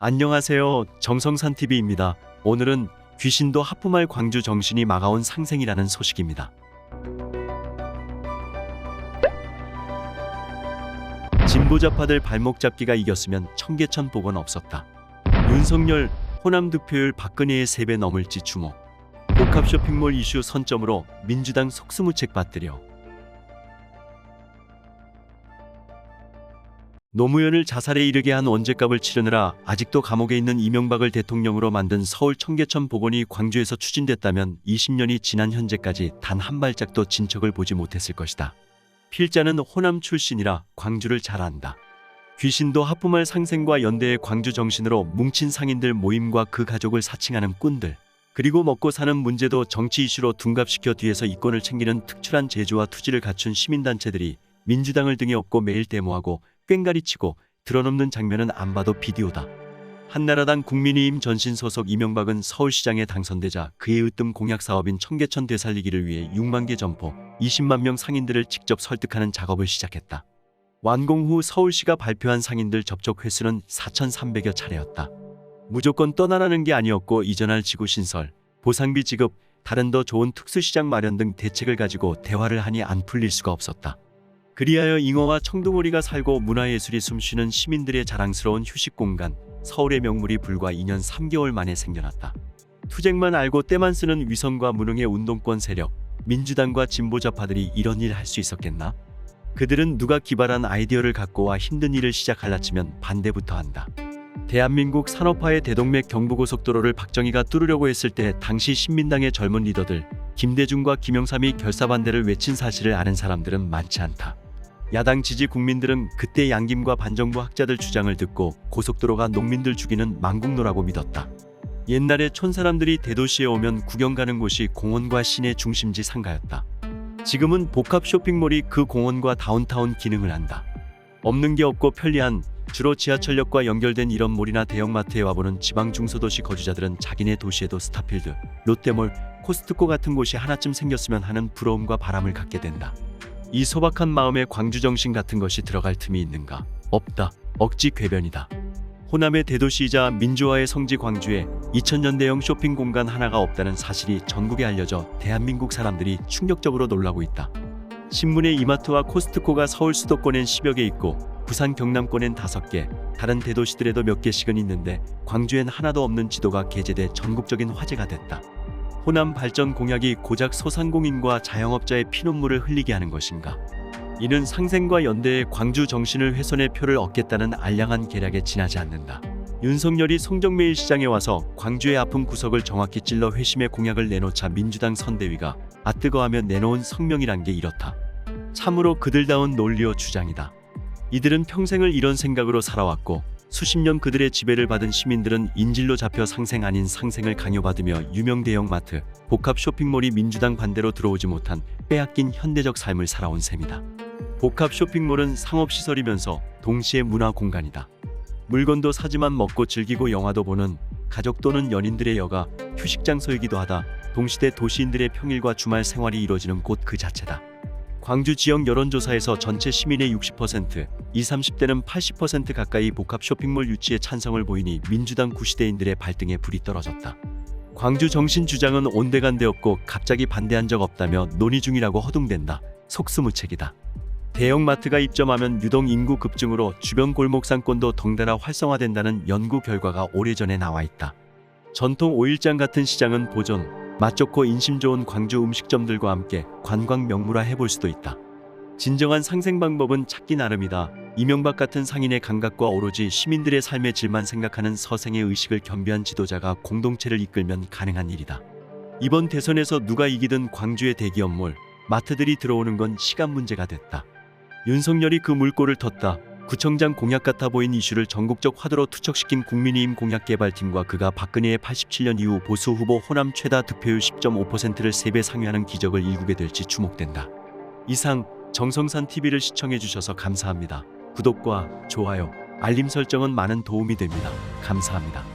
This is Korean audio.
안녕하세요. 정성산TV입니다. 오늘은 귀신도 하품할 광주 정신이 막아온 상생이라는 소식입니다. 진보좌파들 발목 잡기가 이겼으면 청계천 복원 없었다. 윤석열, 호남 득표율 박근혜의 3배 넘을지 주목. 복합 쇼핑몰 이슈 선점으로 민주당 속수무책 받들여. 노무현을 자살에 이르게 한 원죄값을 치르느라 아직도 감옥에 있는 이명박을 대통령으로 만든 서울 청계천 복원이 광주에서 추진됐다면 20년이 지난 현재까지 단 한 발짝도 진척을 보지 못했을 것이다. 필자는 호남 출신이라 광주를 잘 안다. 귀신도 하품할 상생과 연대의 광주 정신으로 뭉친 상인들 모임과 그 가족을 사칭하는 꾼들, 그리고 먹고 사는 문제도 정치 이슈로 둔갑시켜 뒤에서 이권을 챙기는 특출한 재주와 투지를 갖춘 시민단체들이 민주당을 등에 업고 매일 데모하고 꽹가리치고 드러넘는 장면은 안 봐도 비디오다. 한나라당 국민의힘 전신 소속 이명박은 서울시장에 당선되자 그의 으뜸 공약 사업인 청계천 되살리기를 위해 6만 개 점포, 20만 명 상인들을 직접 설득하는 작업을 시작했다. 완공 후 서울시가 발표한 상인들 접촉 횟수는 4,300여 차례였다. 무조건 떠나라는 게 아니었고 이전할 지구 신설, 보상비 지급, 다른 더 좋은 특수시장 마련 등 대책을 가지고 대화를 하니 안 풀릴 수가 없었다. 그리하여 잉어와 청둥오리가 살고 문화예술이 숨쉬는 시민들의 자랑스러운 휴식공간, 서울의 명물이 불과 2년 3개월 만에 생겨났다. 투쟁만 알고 때만 쓰는 위선과 무능의 운동권 세력, 민주당과 진보좌파들이 이런 일 할 수 있었겠나? 그들은 누가 기발한 아이디어를 갖고 와 힘든 일을 시작하려 치면 반대부터 한다. 대한민국 산업화의 대동맥 경부고속도로를 박정희가 뚫으려고 했을 때 당시 신민당의 젊은 리더들 김대중과 김영삼이 결사반대를 외친 사실을 아는 사람들은 많지 않다. 야당 지지 국민들은 그때 양김과 반정부 학자들 주장을 듣고 고속도로가 농민들 죽이는 망국노라고 믿었다. 옛날에 촌사람들이 대도시에 오면 구경 가는 곳이 공원과 시내 중심지 상가였다. 지금은 복합 쇼핑몰이 그 공원과 다운타운 기능을 한다. 없는 게 없고 편리한, 주로 지하철역과 연결된 이런 몰이나 대형마트에 와보는 지방 중소도시 거주자들은 자기네 도시에도 스타필드, 롯데몰, 코스트코 같은 곳이 하나쯤 생겼으면 하는 부러움과 바람을 갖게 된다. 이 소박한 마음에 광주 정신 같은 것이 들어갈 틈이 있는가? 없다. 억지 궤변이다. 호남의 대도시이자 민주화의 성지 광주에 2000년대형 쇼핑 공간 하나가 없다는 사실이 전국에 알려져 대한민국 사람들이 충격적으로 놀라고 있다. 신문에 이마트와 코스트코가 서울 수도권엔 10여 개 있고 부산 경남권엔 5개, 다른 대도시들에도 몇 개씩은 있는데 광주엔 하나도 없는 지도가 게재돼 전국적인 화제가 됐다. 호남 발전 공약이 고작 소상공인과 자영업자의 피눈물을 흘리게 하는 것인가? 이는 상생과 연대의 광주 정신을 훼손해 표를 얻겠다는 알량한 계략에 지나지 않는다. 윤석열이 송정매일 시장에 와서 광주의 아픈 구석을 정확히 찔러 회심의 공약을 내놓자 민주당 선대위가 아뜨거하며 내놓은 성명이란 게 이렇다. 참으로 그들다운 논리와 주장이다. 이들은 평생을 이런 생각으로 살아왔고 수십 년 그들의 지배를 받은 시민들은 인질로 잡혀 상생 아닌 상생을 강요받으며 유명 대형마트, 복합 쇼핑몰이 민주당 반대로 들어오지 못한 빼앗긴 현대적 삶을 살아온 셈이다. 복합 쇼핑몰은 상업시설이면서 동시에 문화공간이다. 물건도 사지만 먹고 즐기고 영화도 보는 가족 또는 연인들의 여가, 휴식장소이기도 하다. 동시대 도시인들의 평일과 주말 생활이 이루어지는 곳 그 자체다. 광주 지역 여론조사에서 전체 시민의 60%, 20, 30대는 80% 가까이 복합 쇼핑몰 유치에 찬성을 보이니 민주당 구시대인들의 발등에 불이 떨어졌다. 광주 정신 주장은 온데간데 없고 갑자기 반대한 적 없다며 논의 중이라고 허둥댄다. 속수무책이다. 대형마트가 입점하면 유동 인구 급증으로 주변 골목 상권도 덩달아 활성화된다는 연구 결과가 오래전에 나와 있다. 전통 오일장 같은 시장은 보존, 맛 좋고 인심 좋은 광주 음식점들과 함께 관광 명물화 해볼 수도 있다. 진정한 상생 방법은 찾기 나름이다. 이명박 같은 상인의 감각과 오로지 시민들의 삶의 질만 생각하는 서생의 의식을 겸비한 지도자가 공동체를 이끌면 가능한 일이다. 이번 대선에서 누가 이기든 광주의 대기업몰, 마트들이 들어오는 건 시간 문제가 됐다. 윤석열이 그 물꼬를 텄다. 구청장 공약 같아 보인 이슈를 전국적 화두로 투척시킨 국민의힘 공약개발팀과 그가 박근혜의 87년 이후 보수 후보 호남 최다 득표율 10.5%를 3배 상회하는 기적을 일구게 될지 주목된다. 이상 정성산TV를 시청해주셔서 감사합니다. 구독과 좋아요, 알림 설정은 많은 도움이 됩니다. 감사합니다.